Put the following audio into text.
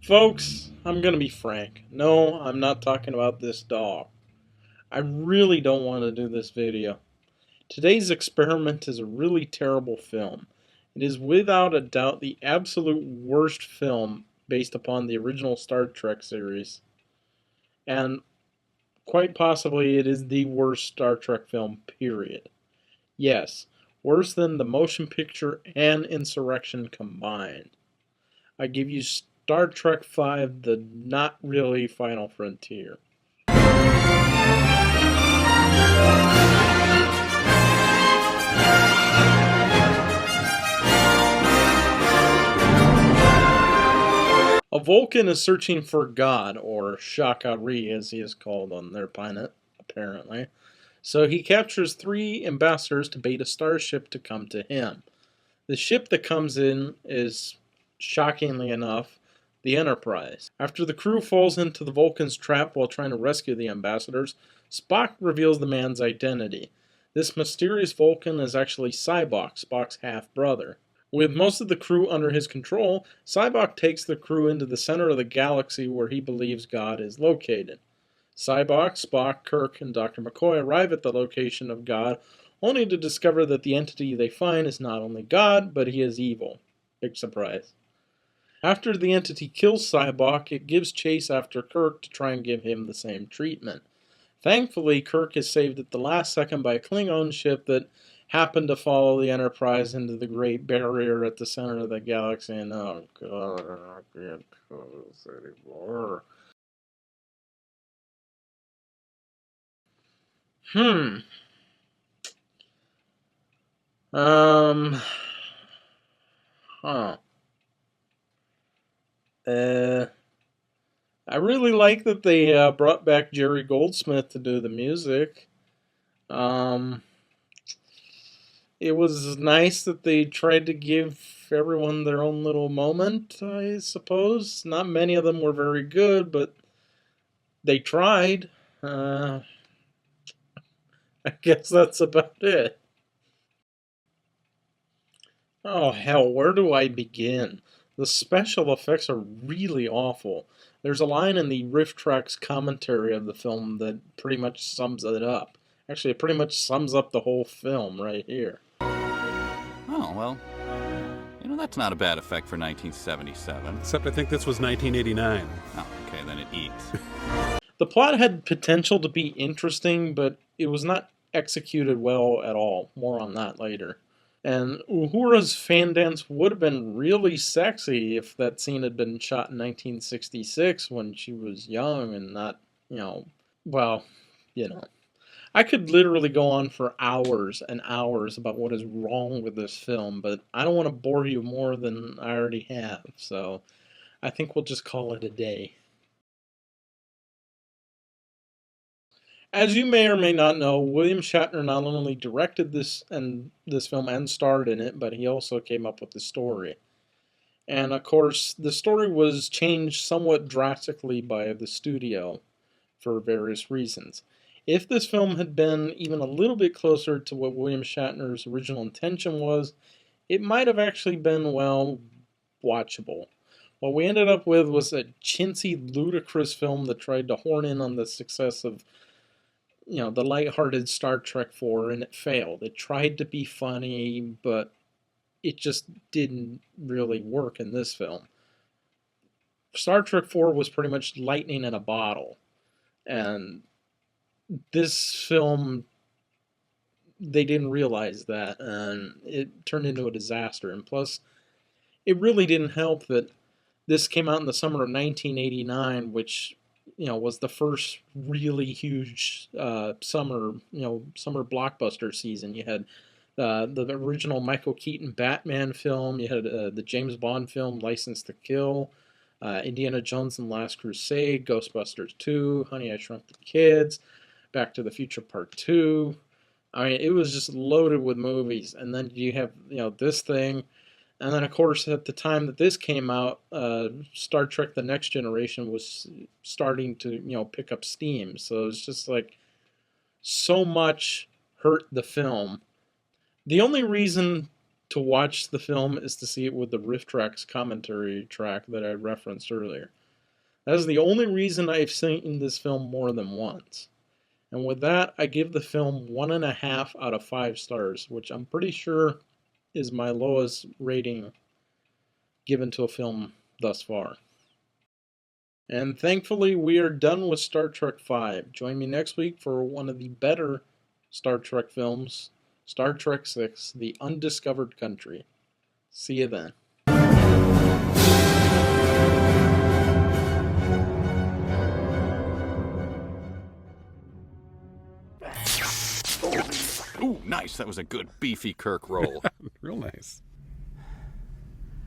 Folks, I'm gonna be frank. No, I'm not talking about this dog. I really don't want to do this video. Today's experiment is a really terrible film. It is without a doubt the absolute worst film based upon the original Star Trek series. And quite possibly it is the worst Star Trek film, period. Yes, worse than the motion picture and Insurrection combined. I give you Star Trek V, the not really Final Frontier. A Vulcan is searching for God, or Shaka-Ree as he is called on their planet, apparently. So he captures 3 ambassadors to bait a starship to come to him. The ship that comes in is, shockingly enough, the Enterprise. After the crew falls into the Vulcan's trap while trying to rescue the ambassadors, Spock reveals the man's identity. This mysterious Vulcan is actually Sybok, Spock's half-brother. With most of the crew under his control, Sybok takes the crew into the center of the galaxy where he believes God is located. Sybok, Spock, Kirk, and Dr. McCoy arrive at the location of God, only to discover that the entity they find is not only God, but he is evil. Big surprise. After the entity kills Sybok, it gives chase after Kirk to try and give him the same treatment. Thankfully, Kirk is saved at the last second by a Klingon ship that happened to follow the Enterprise into the Great Barrier at the center of the galaxy, and oh god, I can't do this anymore. Hmm. Um. Huh. I really like that they brought back Jerry Goldsmith to do the music. Um. It was nice that they tried to give everyone their own little moment, I suppose. Not many of them were very good, but they tried. I guess that's about it. Oh, hell, where do I begin? The special effects are really awful. There's a line in the riff tracks commentary of the film that pretty much sums it up. Actually, it pretty much sums up the whole film right here. Oh, well, that's not a bad effect for 1977. Except I think this was 1989. Oh, okay, then it eats. The plot had potential to be interesting, but it was not executed well at all. More on that later. And Uhura's fan dance would have been really sexy if that scene had been shot in 1966 when she was young and not, well, I could literally go on for hours and hours about what is wrong with this film, but I don't want to bore you more than I already have, so I think we'll just call it a day. As you may or may not know, William Shatner not only directed this film and starred in it, but he also came up with the story. And of course, the story was changed somewhat drastically by the studio for various reasons. If this film had been even a little bit closer to what William Shatner's original intention was, it might have actually been, well, watchable. What we ended up with was a chintzy, ludicrous film that tried to horn in on the success of the lighthearted Star Trek 4, and it failed. It tried to be funny, but it just didn't really work in this film. Star Trek 4 was pretty much lightning in a bottle, and this film, they didn't realize that, and it turned into a disaster. And plus, it really didn't help that this came out in the summer of 1989, which was the first really huge summer blockbuster season. You had the original Michael Keaton Batman film. You had the James Bond film License to Kill, Indiana Jones and the Last Crusade, Ghostbusters 2, Honey, I Shrunk the Kids, Back to the Future Part 2. I mean, it was just loaded with movies. And then you have this thing. And then, of course, at the time that this came out, Star Trek The Next Generation was starting to, pick up steam. So it was just like, so much hurt the film. The only reason to watch the film is to see it with the riff tracks commentary track that I referenced earlier. That is the only reason I've seen this film more than once. And with that, I give the film 1.5 out of 5 stars, which I'm pretty sure is my lowest rating given to a film thus far. And thankfully, we are done with Star Trek V. Join me next week for one of the better Star Trek films, Star Trek VI, The Undiscovered Country. See you then. Ooh, nice. That was a good beefy Kirk roll. Real nice.